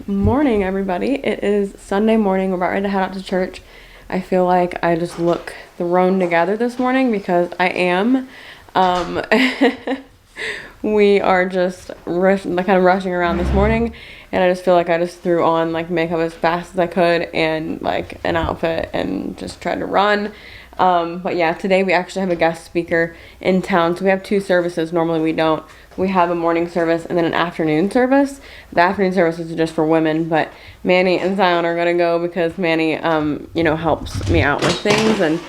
Morning, everybody. It is Sunday morning. We're about ready to head out to church. I feel like I just look thrown together this morning because I am. We are just kind of rushing around this morning, and I just feel like I just threw on like makeup as fast as I could and like an outfit and just tried to run. But yeah, today we actually have a guest speaker in town. So we have two services. Normally we don't. We have a morning service and then an afternoon service. The afternoon service is just for women, but Manny and Zion are gonna go because Manny, helps me out with things and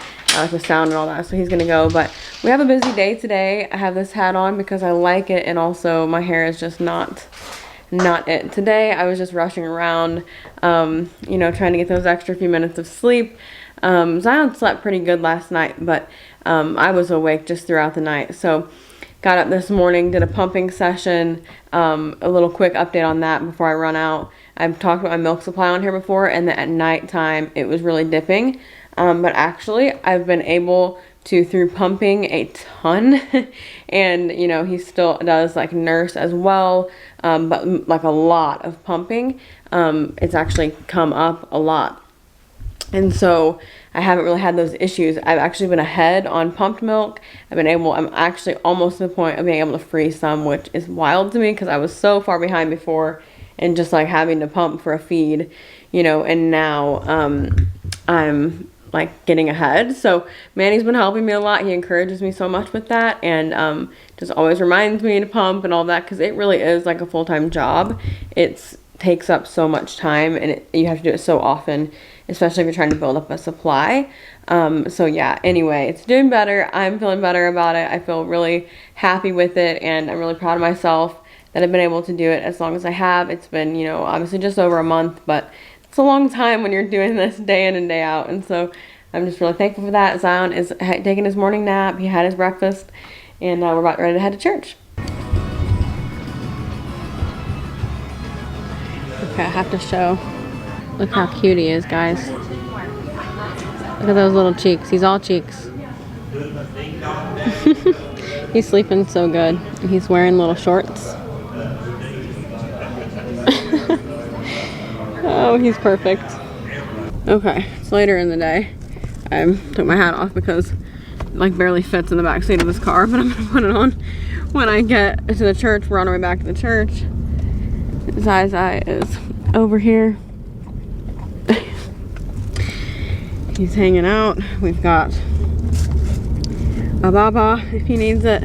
with sound and all that. So he's gonna go. But we have a busy day today. I have this hat on because I like it, and also my hair is just not it. Today I was just rushing around, trying to get those extra few minutes of sleep. Zion slept pretty good last night, but I was awake just throughout the night. So got up this morning, did a pumping session, a little quick update on that before I run out. I've talked about my milk supply on here before, and that at nighttime it was really dipping. But actually I've been able to, through pumping a ton, and he still does like nurse as well, but like a lot of pumping, it's actually come up a lot. And so I haven't really had those issues. I've actually been ahead on pumped milk. I'm actually almost to the point of being able to freeze some, which is wild to me because I was so far behind before and just like having to pump for a feed, and now I'm like getting ahead. So Manny's been helping me a lot. He encourages me so much with that, and just always reminds me to pump and all that, because it really is like a full-time job. It takes up so much time, and you have to do it so often, especially if you're trying to build up a supply. So yeah, anyway, it's doing better. I'm feeling better about it. I feel really happy with it, and I'm really proud of myself that I've been able to do it as long as I have. It's been, obviously just over a month, but it's a long time when you're doing this day in and day out. And so I'm just really thankful for that. Zion is taking his morning nap. He had his breakfast, and we're about ready to head to church. Okay, I have to show. Look how cute he is, guys. Look at those little cheeks. He's all cheeks. He's sleeping so good. He's wearing little shorts. Oh, he's perfect. Okay, it's later in the day. I took my hat off because it like barely fits in the back seat of this car, but I'm gonna put it on when I get to the church. We're on our way back to the church. Zai is over here. He's hanging out. We've got a Baba if he needs it.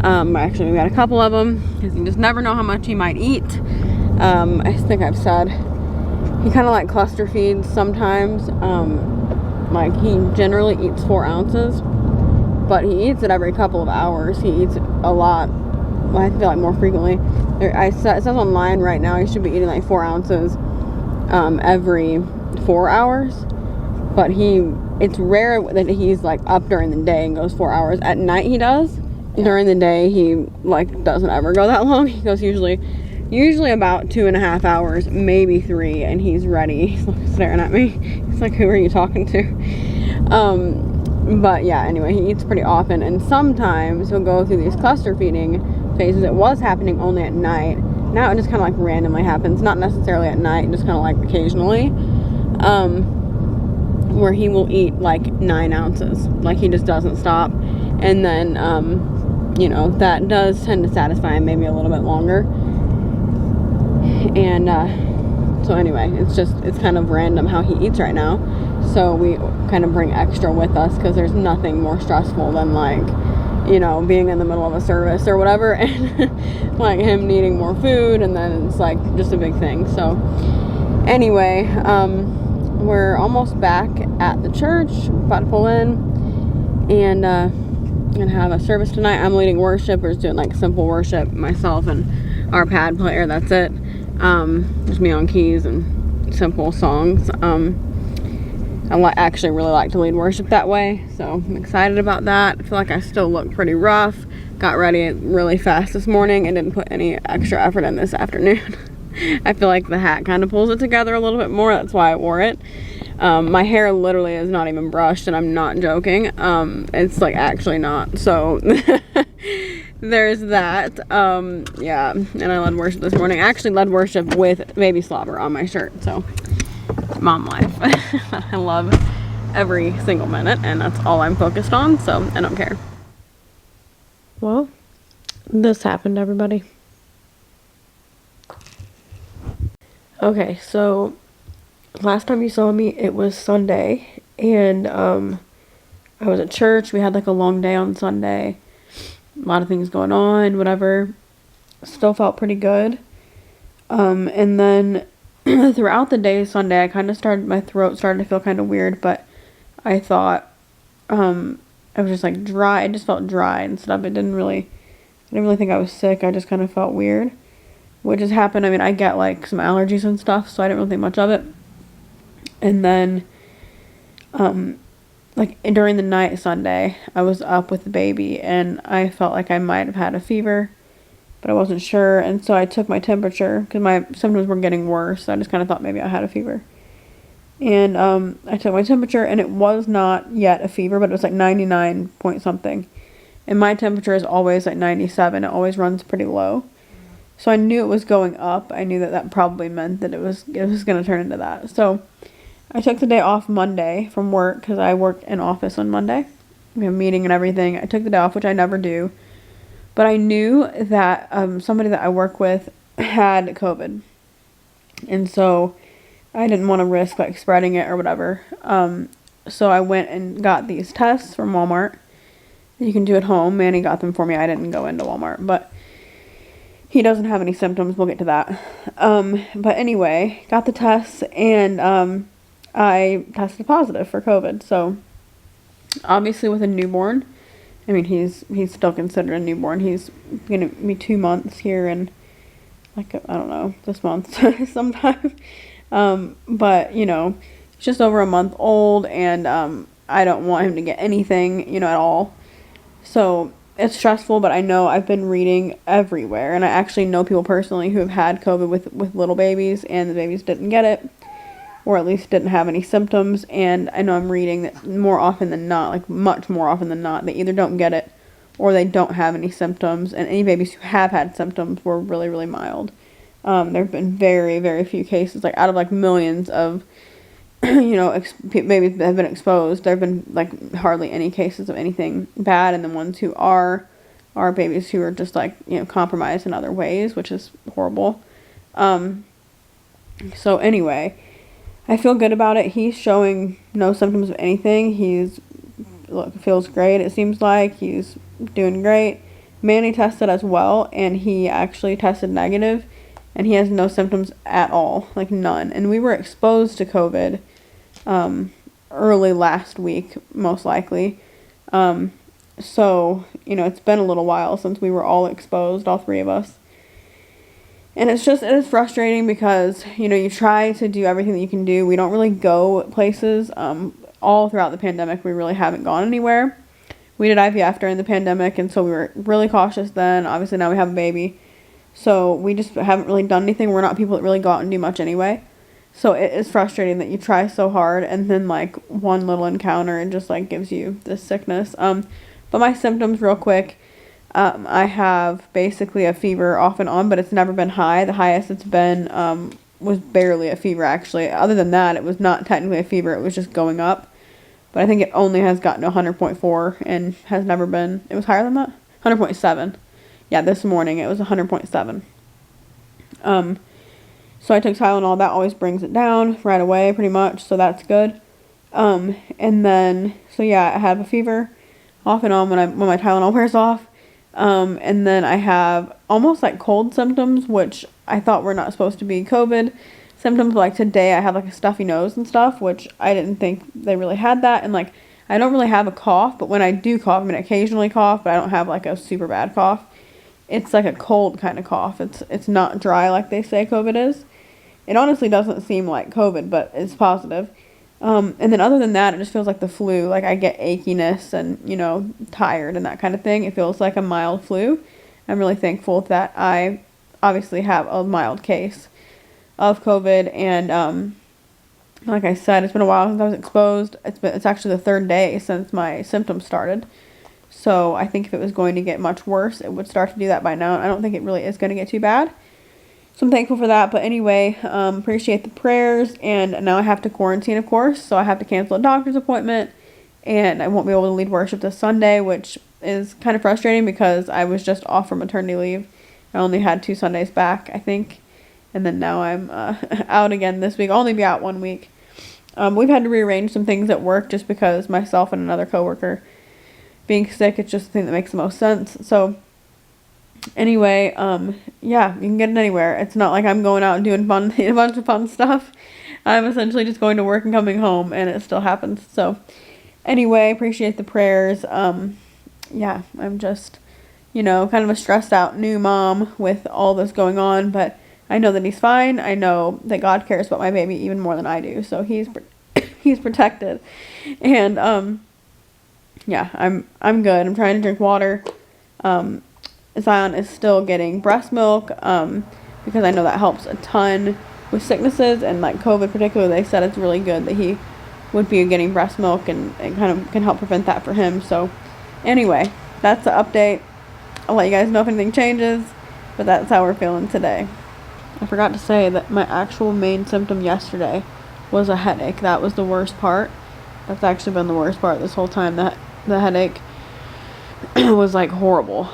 Actually, we've got a couple of them because you just never know how much he might eat. I think I've said he kind of like cluster feeds sometimes. Like he generally eats 4 ounces, but he eats it every couple of hours. He eats a lot. Well, I feel like more frequently. It says online right now he should be eating like 4 ounces every 4 hours. But it's rare that he's like up during the day and goes 4 hours. At night he does. Yeah. During the day he like doesn't ever go that long. He goes usually about 2.5 hours, maybe 3, and he's ready. He's staring at me. He's like, who are you talking to? But yeah, anyway, he eats pretty often, and sometimes he'll go through these cluster feeding phases. It was happening only at night. Now it just kind of like randomly happens, not necessarily at night, just kind of like occasionally. Where he will eat like 9 ounces, like he just doesn't stop, and then that does tend to satisfy him maybe a little bit longer. And so anyway, it's kind of random how he eats right now, so we kind of bring extra with us because there's nothing more stressful than like being in the middle of a service or whatever, and like him needing more food, and then it's like just a big thing. So anyway, we're almost back at the church, about to pull in, and gonna have a service tonight. I'm leading worship. We're just doing like simple worship, myself and our pad player, that's it. Just me on keys and simple songs. I actually really like to lead worship that way, so I'm excited about that. I feel like I still look pretty rough. Got ready really fast this morning and didn't put any extra effort in this afternoon. I feel like the hat kind of pulls it together a little bit more. That's why I wore it. My hair literally is not even brushed, and I'm not joking. It's like actually not. So there's that. Yeah, and I led worship this morning. I actually led worship with baby slobber on my shirt, so mom life. I love every single minute, and that's all I'm focused on, so I don't care. Well, this happened, everybody. Okay, so last time you saw me, it was Sunday, and I was at church. We had like a long day on Sunday, a lot of things going on, whatever. Still felt pretty good. And then throughout the day Sunday, I kind of started, my throat started to feel kind of weird, but I thought I was just like dry. It just felt dry and stuff. I didn't really think I was sick. I just kind of felt weird, which has happened. I mean, I get like some allergies and stuff, so I didn't really think much of it. And then like during the night Sunday, I was up with the baby and I felt like I might have had a fever, but I wasn't sure. And so I took my temperature because my symptoms were getting worse. So I just kind of thought maybe I had a fever. And I took my temperature and it was not yet a fever, but it was like 99 point something. And my temperature is always like 97. It always runs pretty low. So I knew it was going up. I knew that that probably meant that it was going to turn into that. So I took the day off Monday from work because I work in office on Monday. We have a meeting and everything. I took the day off, which I never do. But I knew that somebody that I work with had COVID. And so I didn't want to risk like spreading it or whatever. So I went and got these tests from Walmart. You can do at home. Manny got them for me. I didn't go into Walmart. But he doesn't have any symptoms. We'll get to that. But anyway, got the tests and I tested positive for COVID. So obviously with a newborn, I mean, he's still considered a newborn. He's going to be 2 months here in, like, I don't know, this month sometime. But, you know, he's just over a month old, and I don't want him to get anything, you know, at all. So it's stressful, but I know I've been reading everywhere, and I actually know people personally who have had COVID with little babies, and the babies didn't get it, or at least didn't have any symptoms. And I know I'm reading that more often than not, like much more often than not, they either don't get it or they don't have any symptoms. And any babies who have had symptoms were really, really mild. There have been very, very few cases, like out of like millions of, you know, babies that have been exposed, there have been like hardly any cases of anything bad. And the ones who are babies who are just like, you know, compromised in other ways, which is horrible. So anyway, I feel good about it. He's showing no symptoms of anything. Feels great. It seems like he's doing great. Manny tested as well, and he actually tested negative, and he has no symptoms at all, like none. And we were exposed to COVID early last week, most likely. So, you know, it's been a little while since we were all exposed, all three of us. And it is frustrating because, you know, you try to do everything that you can do. We don't really go places. All throughout the pandemic, we really haven't gone anywhere. We did IVF during the pandemic, and so we were really cautious then. Obviously, now we have a baby. So we just haven't really done anything. We're not people that really go out and do much anyway. So it is frustrating that you try so hard, and then, like, one little encounter, and just, like, gives you this sickness. But my symptoms, real quick. I have basically a fever off and on, but it's never been high. The highest it's been was barely a fever, actually. Other than that, it was not technically a fever. It was just going up. But I think it only has gotten to 100.4 and has never been... It was higher than that? 100.7. Yeah, this morning it was 100.7. So I took Tylenol. That always brings it down right away, pretty much. So that's good. And then... So yeah, I have a fever off and on when my Tylenol wears off. And then I have almost like cold symptoms, which I thought were not supposed to be COVID symptoms. Like today I have like a stuffy nose and stuff, which I didn't think they really had that. And like, I don't really have a cough, but when I do cough, I mean, I occasionally cough, but I don't have like a super bad cough. It's like a cold kind of cough. It's not dry like they say COVID is. It honestly doesn't seem like COVID, but it's positive. And then other than that, it just feels like the flu. Like I get achiness and, you know, tired and that kind of thing. It feels like a mild flu. I'm really thankful that I obviously have a mild case of COVID. And like I said, it's been a while since I was exposed. It's actually the third day since my symptoms started. So I think if it was going to get much worse, it would start to do that by now. I don't think it really is going to get too bad. So I'm thankful for that. But anyway, appreciate the prayers. And now I have to quarantine, of course. So I have to cancel a doctor's appointment. And I won't be able to lead worship this Sunday, which is kind of frustrating because I was just off from maternity leave. I only had 2 Sundays back, I think. And then now I'm out again this week. I'll only be out 1 week. We've had to rearrange some things at work just because myself and another coworker being sick, it's just the thing that makes the most sense. So anyway, yeah, you can get it anywhere. It's not like I'm going out and doing a bunch of fun stuff. I'm essentially just going to work and coming home, and it still happens. So anyway, appreciate the prayers. Yeah, I'm just, kind of a stressed out new mom with all this going on, but I know that he's fine. I know that God cares about my baby even more than I do. So he's protected. And yeah, I'm good. I'm trying to drink water. Zion is still getting breast milk because I know that helps a ton with sicknesses, and like COVID particularly. They said it's really good that he would be getting breast milk, and it kind of can help prevent that for him. So anyway, that's the update. I'll let you guys know if anything changes, but that's how we're feeling today. I forgot to say that my actual main symptom yesterday was a headache. That was the worst part. That's actually been the worst part this whole time. That the headache was like horrible,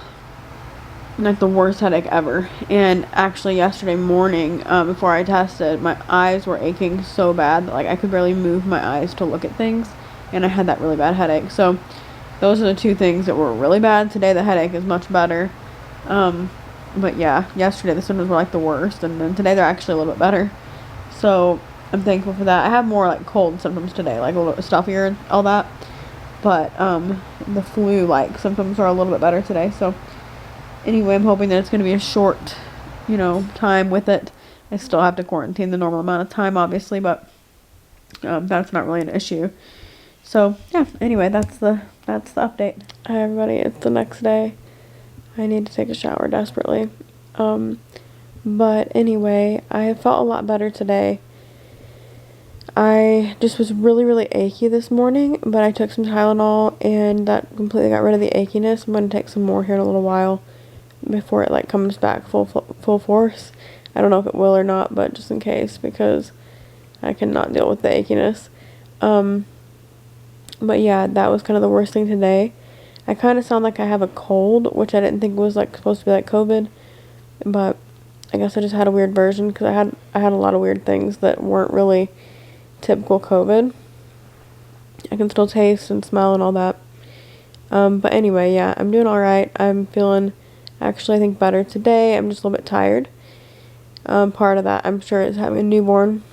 like the worst headache ever. And actually yesterday morning, before I tested, my eyes were aching so bad that like I could barely move my eyes to look at things, and I had that really bad headache. So those are the 2 things that were really bad. Today the headache is much better. But yeah, yesterday the symptoms were like the worst, and then today they're actually a little bit better. So I'm thankful for that. I have more like cold symptoms today, like a little stuffier and all that. But the flu-like symptoms are a little bit better today. So anyway, I'm hoping that it's going to be a short, time with it. I still have to quarantine the normal amount of time, obviously, but that's not really an issue. So yeah, anyway, that's the update. Hi everybody, it's the next day. I need to take a shower desperately. But anyway, I felt a lot better today. I just was really, really achy this morning, but I took some Tylenol and that completely got rid of the achiness. I'm going to take some more here in a little while before it like comes back full force. I don't know if it will or not, but just in case, because I cannot deal with the achiness. But yeah, that was kind of the worst thing today. I kind of sound like I have a cold, which I didn't think was like supposed to be like COVID, but I guess I just had a weird version because I had a lot of weird things that weren't really typical COVID. I can still taste and smell and all that. But anyway, yeah, I'm doing all right. I'm feeling actually I think better today. I'm just a little bit tired. Part of that I'm sure is having a newborn,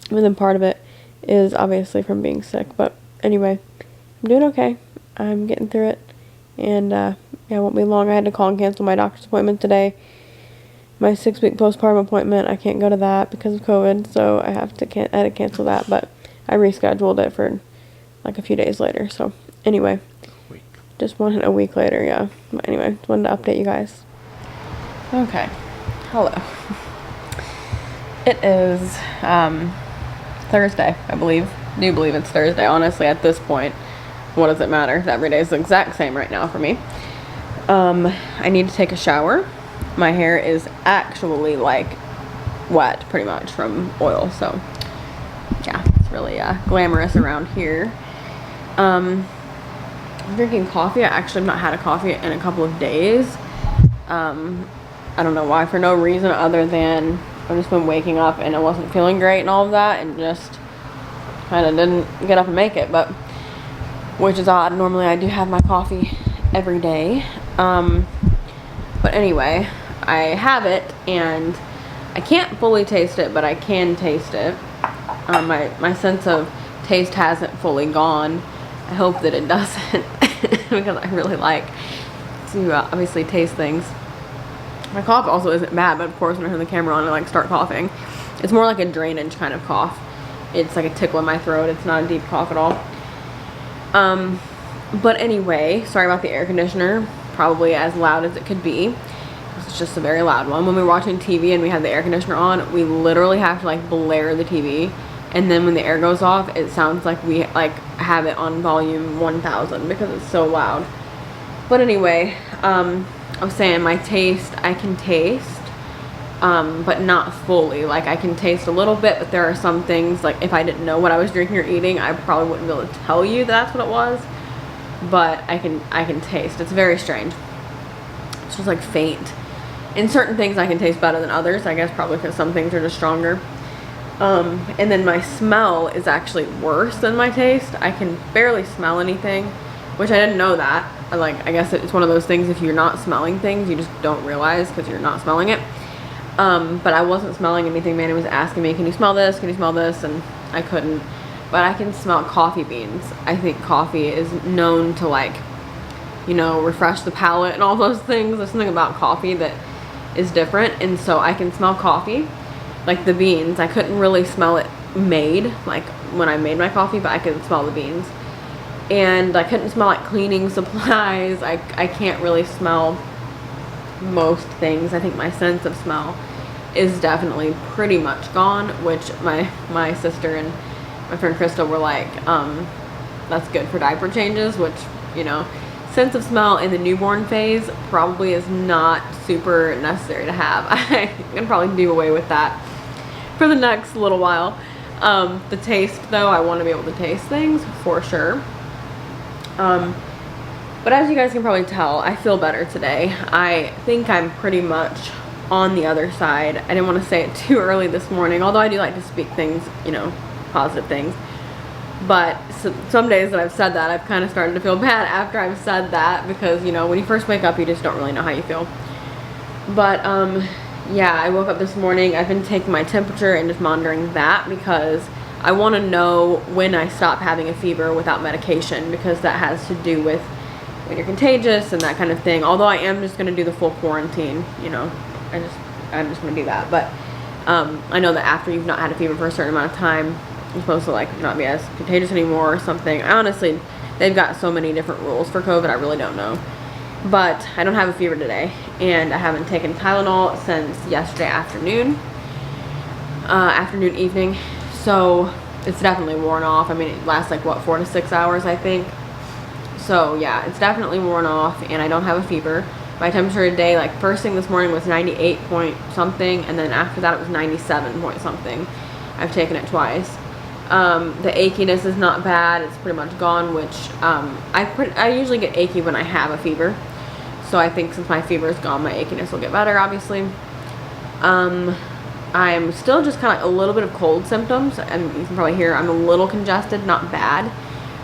and then part of it is obviously from being sick. But anyway, I'm doing okay. I'm getting through it, and yeah, it won't be long. I had to call and cancel my doctor's appointment today. My 6-week postpartum appointment, I can't go to that because of COVID, so I had to cancel that, but I rescheduled it for like a few days later. So anyway, just wanted a week later, yeah. But anyway, just wanted to update you guys. Okay, hello. It is Thursday, I believe. I do believe it's Thursday, honestly, at this point. What does it matter? Every day is the exact same right now for me. I need to take a shower. My hair is actually like wet pretty much from oil, so yeah, it's really glamorous around here. I'm drinking coffee. I actually have not had a coffee in a couple of days. I don't know why, for no reason other than I've just been waking up and I wasn't feeling great and all of that, and just kind of didn't get up and make it, but which is odd. Normally I do have my coffee every day. But anyway, I have it and I can't fully taste it, but I can taste it. My sense of taste hasn't fully gone. I hope that it doesn't because I really like to obviously taste things. My cough also isn't bad, but of course when I turn the camera on I like start coughing. It's more like a drainage kind of cough. It's like a tickle in my throat. It's not a deep cough at all. But anyway, sorry about the air conditioner. Probably as loud as it could be. It's just a very loud one. When we're watching TV and we have the air conditioner on, we literally have to like blare the TV. And then when the air goes off, it sounds like we like have it on volume 1000 because it's so loud. But anyway, I was saying my taste, I can taste, but not fully. Like, I can taste a little bit, but there are some things, like, if I didn't know what I was drinking or eating, I probably wouldn't be able to tell you that's what it was. But I can taste. It's very strange. It's just like faint. In certain things I can taste better than others, I guess probably because some things are just stronger. And then my smell is actually worse than my taste. I can barely smell anything, which I didn't know that. I guess it's one of those things, if you're not smelling things, you just don't realize because you're not smelling it. But I wasn't smelling anything. Manny was asking me, can you smell this? Can you smell this? And I couldn't. But I can smell coffee beans. I think coffee is known to, like, you know, refresh the palate and all those things. There's something about coffee that is different. And so I can smell coffee, like the beans. I couldn't really smell it made, like when I made my coffee, but I could smell the beans. And I couldn't smell like cleaning supplies. I can't really smell most things. I think my sense of smell is definitely pretty much gone, which my sister and my friend Krista were like, that's good for diaper changes, which, you know, sense of smell in the newborn phase probably is not super necessary to have. I can probably do away with that for the next little while. The taste, though, I want to be able to taste things for sure. But as you guys can probably tell, I feel better today. I think I'm pretty much on the other side. I didn't want to say it too early this morning, although I do like to speak things, you know, positive things. But some days that I've said that, I've kind of started to feel bad after I've said that, because, you know, when you first wake up, you just don't really know how you feel. But yeah, I woke up this morning. I've been taking my temperature and just monitoring that, because I want to know when I stop having a fever without medication, because that has to do with when you're contagious and that kind of thing. Although I am just going to do the full quarantine, you know, I'm just going to do that. But I know that after you've not had a fever for a certain amount of time, you're supposed to, like, not be as contagious anymore or something. Honestly, they've got so many different rules for COVID, I really don't know. But I don't have a fever today, and I haven't taken Tylenol since yesterday afternoon, evening. So it's definitely worn off. I mean, it lasts like, what, 4 to 6 hours, I think. So yeah, it's definitely worn off, and I don't have a fever. My temperature today, like, first thing this morning was 98 point something, and then after that it was 97 point something. I've taken it twice. The achiness is not bad. It's pretty much gone, which I usually get achy when I have a fever. So I think since my fever is gone, my achiness will get better, obviously. I'm still just kind of a little bit of cold symptoms, and you can probably hear I'm a little congested, not bad,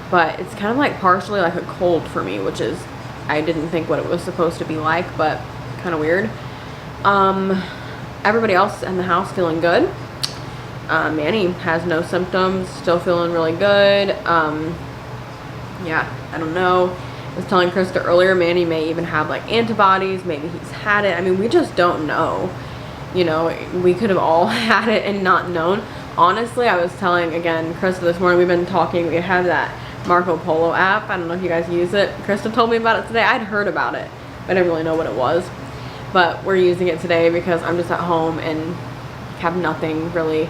but it's kind of like partially like a cold for me, which is, I didn't think what it was supposed to be like, but kind of weird. Everybody else in the house feeling good. Manny has no symptoms, still feeling really good. Yeah, I don't know. I was telling Krista earlier, Manny may even have like antibodies, maybe he's had it. I mean, we just don't know. You know, we could have all had it and not known. Honestly, I was telling, again, Krista this morning, we've been talking, we have that Marco Polo app. I don't know if you guys use it. Krista told me about it today. I'd heard about it, but I didn't really know what it was. But we're using it today because I'm just at home and have nothing really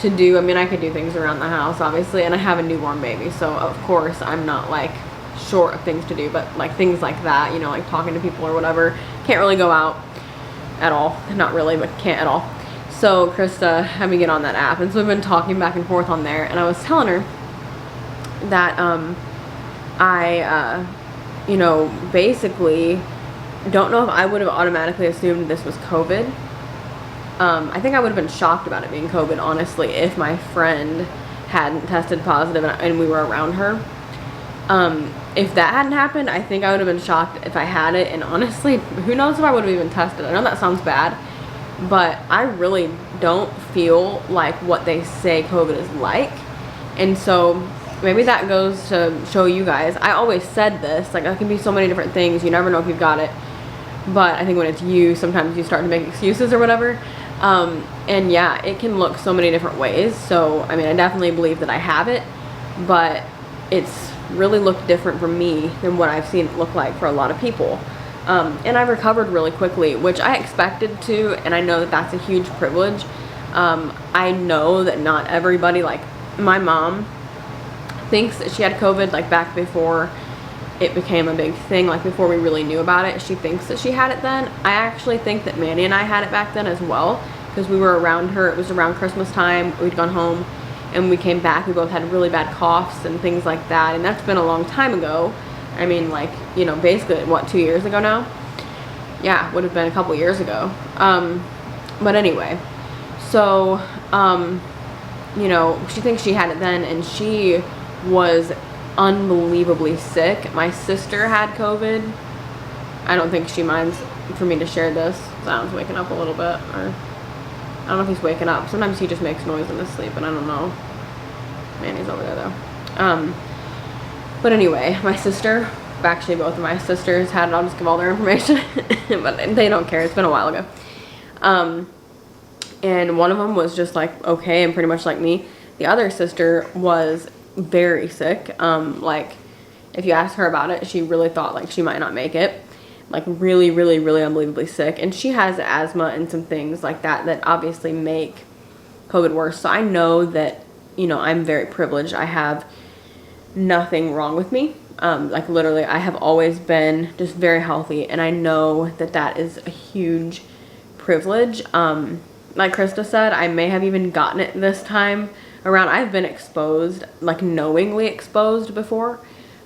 to do. I mean, I could do things around the house, obviously, and I have a newborn baby, so of course I'm not like short of things to do, but like things like that, you know, like talking to people or whatever, can't really go out at all. Not really, but can't at all. So Krista had me get on that app, and so we've been talking back and forth on there, and I was telling her that I you know, basically don't know if I would have automatically assumed this was COVID. I think I would have been shocked about it being COVID, honestly, if my friend hadn't tested positive and we were around her. If that hadn't happened, I think I would have been shocked if I had it. And honestly, who knows if I would have even tested. I know that sounds bad, but I really don't feel like what they say COVID is like. And so maybe that goes to show you guys. I always said this, like, it can be so many different things. You never know if you've got it. But I think when it's you, sometimes you start to make excuses or whatever. And yeah, it can look so many different ways. So, I mean, I definitely believe that I have it, but it's really looked different for me than what I've seen it look like for a lot of people. And I recovered really quickly, which I expected to, and I know that that's a huge privilege. I know that not everybody, like my mom thinks that she had COVID like back before it became a big thing, like before we really knew about it. She thinks that she had it then. I actually think that Manny and I had it back then as well, because we were around her. It was around Christmas time. We'd gone home and we came back. We both had really bad coughs and things like that, and that's been a long time ago. I mean, like, you know, basically, what, 2 years ago now? Yeah, would have been a couple years ago. But anyway, so, you know, she thinks she had it then, and she was unbelievably sick. My sister had COVID. I don't think she minds for me to share this. Zion's waking up a little bit, or I don't know if he's waking up. Sometimes he just makes noise in his sleep, and I don't know. Manny's over there though. But anyway, my sister, actually both of my sisters had it. I'll just give all their information, but they don't care. It's been a while ago. And one of them was just like okay and pretty much like me. The other sister was very sick. Like if you asked her about it, she really thought like she might not make it. Like really, really, really unbelievably sick. And she has asthma and some things like that that obviously make COVID worse. So I know that, you know, I'm very privileged. I have nothing wrong with me. Like literally I have always been just very healthy, and I know that that is a huge privilege. Like Krista said, I may have even gotten it this time around. I've been exposed, like knowingly exposed before,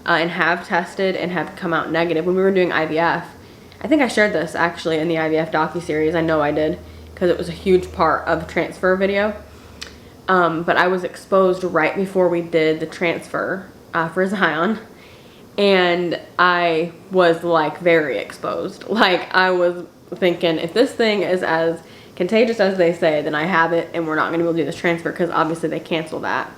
and have tested and have come out negative. When we were doing IVF, I think I shared this actually in the IVF docuseries. I know I did, because it was a huge part of the transfer video. But I was exposed right before we did the transfer for Zion, and I was like very exposed. Like I was thinking, if this thing is as contagious as they say, then I have it, and we're not going to be able to do this transfer, because obviously they cancel that.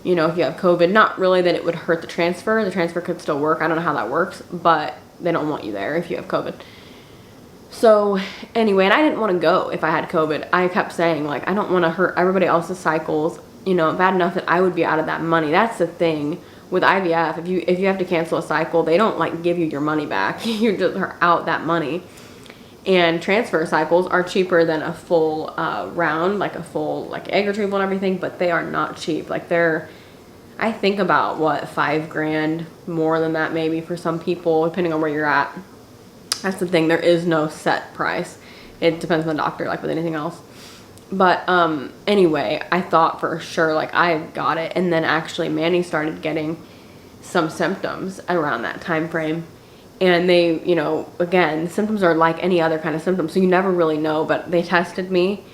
You know, if you have COVID, not really that it would hurt the transfer could still work. I don't know how that works, but they don't want you there if you have COVID. So anyway, and I didn't want to go if I had COVID. I kept saying, like, I don't want to hurt everybody else's cycles, you know, bad enough that I would be out of that money. That's the thing with IVF. If you have to cancel a cycle, they don't like give you your money back. You're just out that money. And transfer cycles are cheaper than a full round, like a full like egg retrieval and everything, but they are not cheap. Like they're, I think about what, $5,000, more than that maybe for some people, depending on where you're at. That's the thing. There is no set price. It depends on the doctor, like with anything else. But anyway, I thought for sure like I got it, and then actually Manny started getting some symptoms around that time frame. And they, you know, again, symptoms are like any other kind of symptom, so you never really know. But they tested me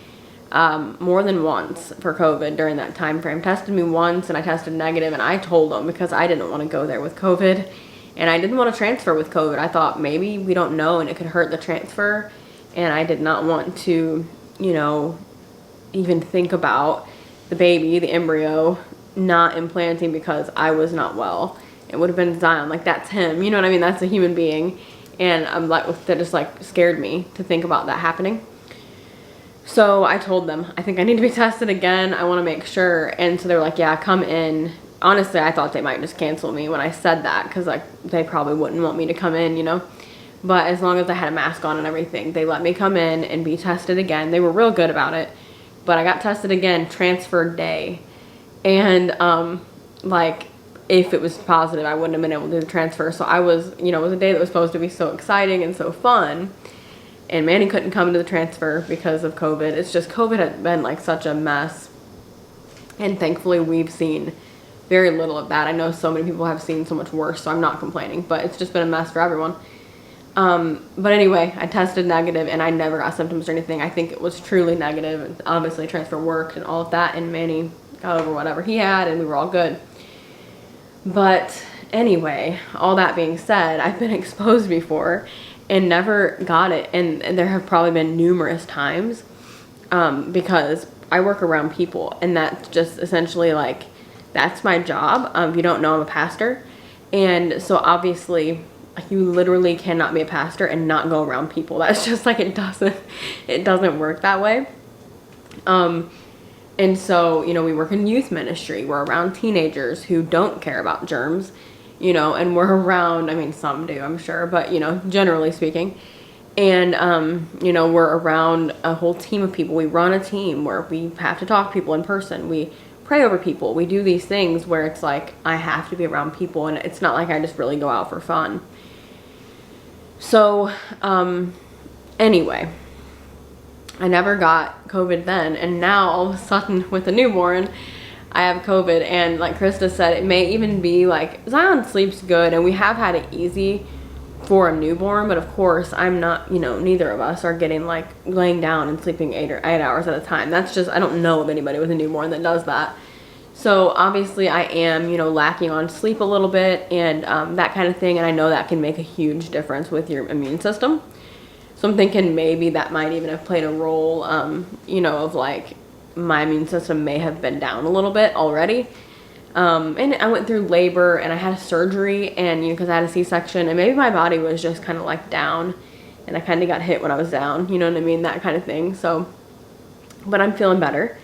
more than once for COVID during that time frame. Tested me once, and I tested negative, and I told them, because I didn't want to go there with COVID, and I didn't want to transfer with COVID. I thought maybe we don't know, and it could hurt the transfer, and I did not want to, you know, even think about the baby, the embryo, not implanting because I was not well. It would have been Zion, like that's him, you know what I mean? That's a human being, and I'm like, that just like scared me to think about that happening. So I told them, I think I need to be tested again. I want to make sure. And so they were like, yeah, come in. Honestly, I thought they might just cancel me when I said that, because like they probably wouldn't want me to come in, you know. But as long as I had a mask on and everything, they let me come in and be tested again. They were real good about it. But I got tested again transfer day, and like if it was positive, I wouldn't have been able to do the transfer. So I was, you know, it was a day that was supposed to be so exciting and so fun, and Manny couldn't come to the transfer because of COVID. It's just COVID had been like such a mess, and thankfully we've seen very little of that. I know so many people have seen so much worse, so I'm not complaining, but it's just been a mess for everyone. But anyway, I tested negative, and I never got symptoms or anything. I think it was truly negative, and obviously transfer worked and all of that, and Manny got over whatever he had, and we were all good. But anyway, all that being said, I've been exposed before and never got it, and there have probably been numerous times, because I work around people, and that's just essentially like, that's my job. If you don't know, I'm a pastor, and so obviously you literally cannot be a pastor and not go around people. That's just like, it doesn't work that way. And so, you know, we work in youth ministry. We're around teenagers who don't care about germs, you know, and we're around, I mean, some do, I'm sure, but, you know, generally speaking. And, you know, we're around a whole team of people. We run a team where we have to talk to people in person. We pray over people. We do these things where it's like I have to be around people, and it's not like I just really go out for fun. So, anyway, I never got COVID then, and now all of a sudden with a newborn, I have COVID. And like Krista said, it may even be like Zion sleeps good, and we have had it easy for a newborn, but of course I'm not, neither of us are getting like laying down and sleeping 8 hours at a time. That's just, I don't know of anybody with a newborn that does that. So obviously I am, lacking on sleep a little bit, and that kind of thing. And I know that can make a huge difference with your immune system. So I'm thinking maybe that might even have played a role, of like my immune system may have been down a little bit already. And I went through labor, and I had a surgery, and because I had a C-section, and maybe my body was just kind of like down, and I kind of got hit when I was down, you know what I mean, that kind of thing. So, but I'm feeling better.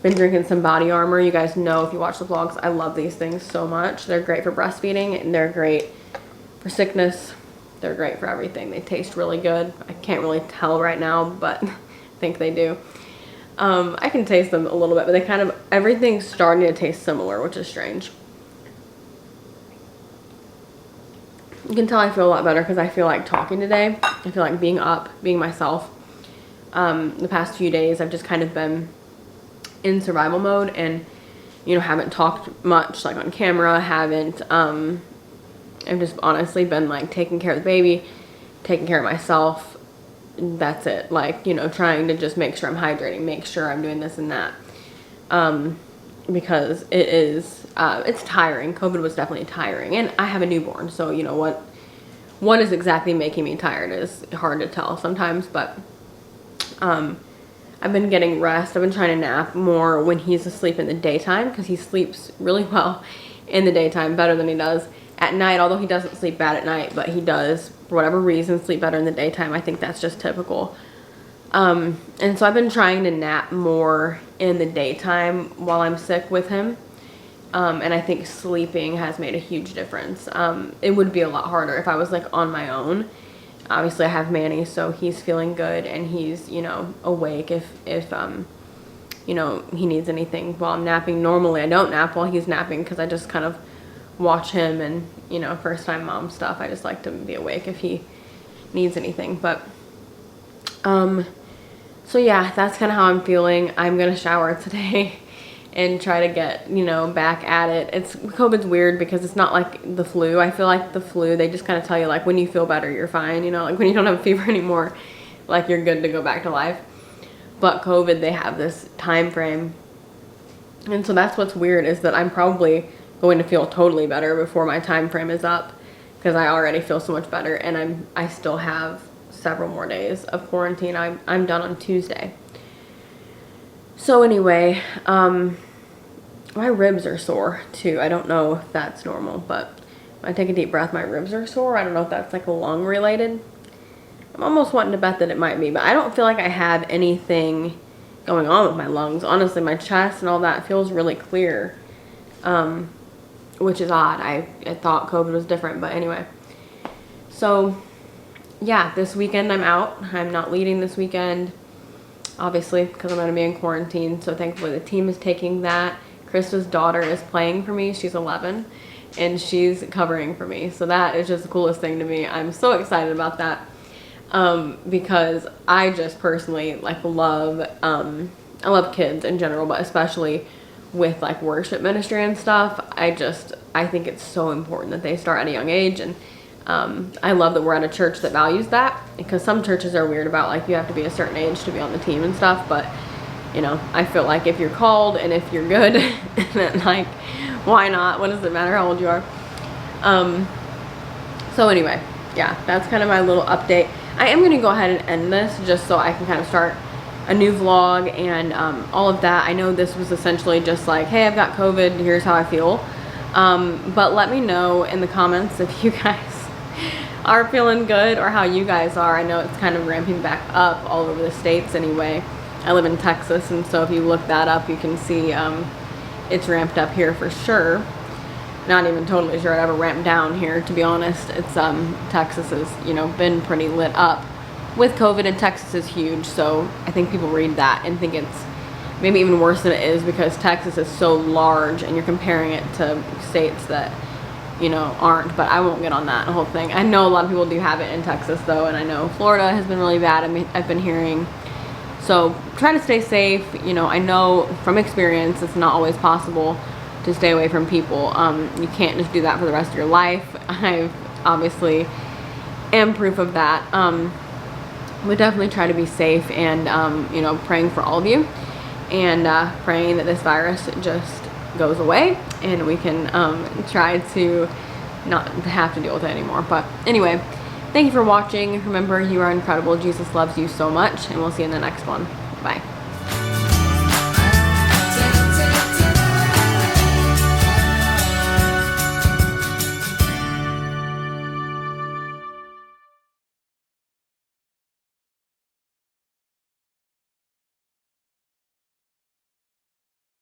Been drinking some body armor. You guys know, if you watch the vlogs, I love these things so much. They're great for breastfeeding, and they're great for sickness. They're great for everything. They taste really good. I can't really tell right now, but I think they do. I can taste them a little bit, but everything's starting to taste similar, which is strange. You can tell I feel a lot better because I feel like talking today. I feel like being up, being myself. The past few days, I've just kind of been in survival mode, and, haven't talked much, like on camera, I've just honestly been like taking care of the baby, taking care of myself. That's it. Like, trying to just make sure I'm hydrating, make sure I'm doing this and that. Because it's tiring. COVID was definitely tiring, and I have a newborn. So, what is exactly making me tired is hard to tell sometimes, but, I've been getting rest. I've been trying to nap more when he's asleep in the daytime, because he sleeps really well in the daytime, better than he does at night, although he doesn't sleep bad at night, but he does, for whatever reason, sleep better in the daytime. I think that's just typical. And so I've been trying to nap more in the daytime while I'm sick with him. And I think sleeping has made a huge difference. It would be a lot harder if I was like on my own. Obviously I have Manny, so he's feeling good, and he's, awake if he needs anything while I'm napping. Normally I don't nap while he's napping, because I just kind of watch him, and first time mom stuff. I just like to be awake if he needs anything. But so yeah, that's kind of how I'm feeling. I'm gonna shower today and try to get back at it. COVID's weird because it's not like the flu. I feel like the flu, they just kind of tell you like when you feel better you're fine, like when you don't have a fever anymore, like you're good to go back to life. But COVID, they have this time frame, and so that's what's weird, is that I'm probably going to feel totally better before my time frame is up, because I already feel so much better, and I still have several more days of quarantine. I'm done on Tuesday. So anyway, my ribs are sore too. I don't know if that's normal, but when I take a deep breath, my ribs are sore. I don't know if that's like lung related. I'm almost wanting to bet that it might be, but I don't feel like I have anything going on with my lungs. Honestly, my chest and all that feels really clear. Which is odd. I thought COVID was different, but anyway. So, yeah, this weekend I'm out. I'm not leading this weekend, obviously, because I'm going to be in quarantine. So thankfully the team is taking that. Krista's daughter is playing for me. She's 11, and she's covering for me. So that is just the coolest thing to me. I'm so excited about that, because I just personally love I love kids in general, but especially with like worship ministry and stuff. I think it's so important that they start at a young age, and I love that we're at a church that values that, because some churches are weird about like you have to be a certain age to be on the team and stuff, but I feel like if you're called and if you're good, then like why not? What does it matter how old you are? So anyway, yeah, that's kind of my little update. I am going to go ahead and end this just so I can kind of start a new vlog and all of that. I know this was essentially just like, hey, I've got COVID, here's how I feel. But let me know in the comments if you guys are feeling good or how you guys are. I know it's kind of ramping back up all over the states anyway. I live in Texas, and so if you look that up, you can see it's ramped up here for sure. Not even totally sure it ever ramped down here, to be honest. It's Texas has been pretty lit up with COVID, and Texas is huge, so I think people read that and think it's maybe even worse than it is, because Texas is so large and you're comparing it to states that, you know, aren't. But I won't get on that whole thing. I know a lot of people do have it in Texas though, and I know Florida has been really bad. I mean, I've been hearing. So try to stay safe. You know, I know from experience it's not always possible to stay away from people. You can't just do that for the rest of your life. I've obviously am proof of that. But definitely try to be safe, and you know, praying for all of you, and praying that this virus just goes away and we can try to not have to deal with it anymore. But anyway, thank you for watching. Remember, you are incredible. Jesus loves you so much, and we'll see you in the next one. Bye.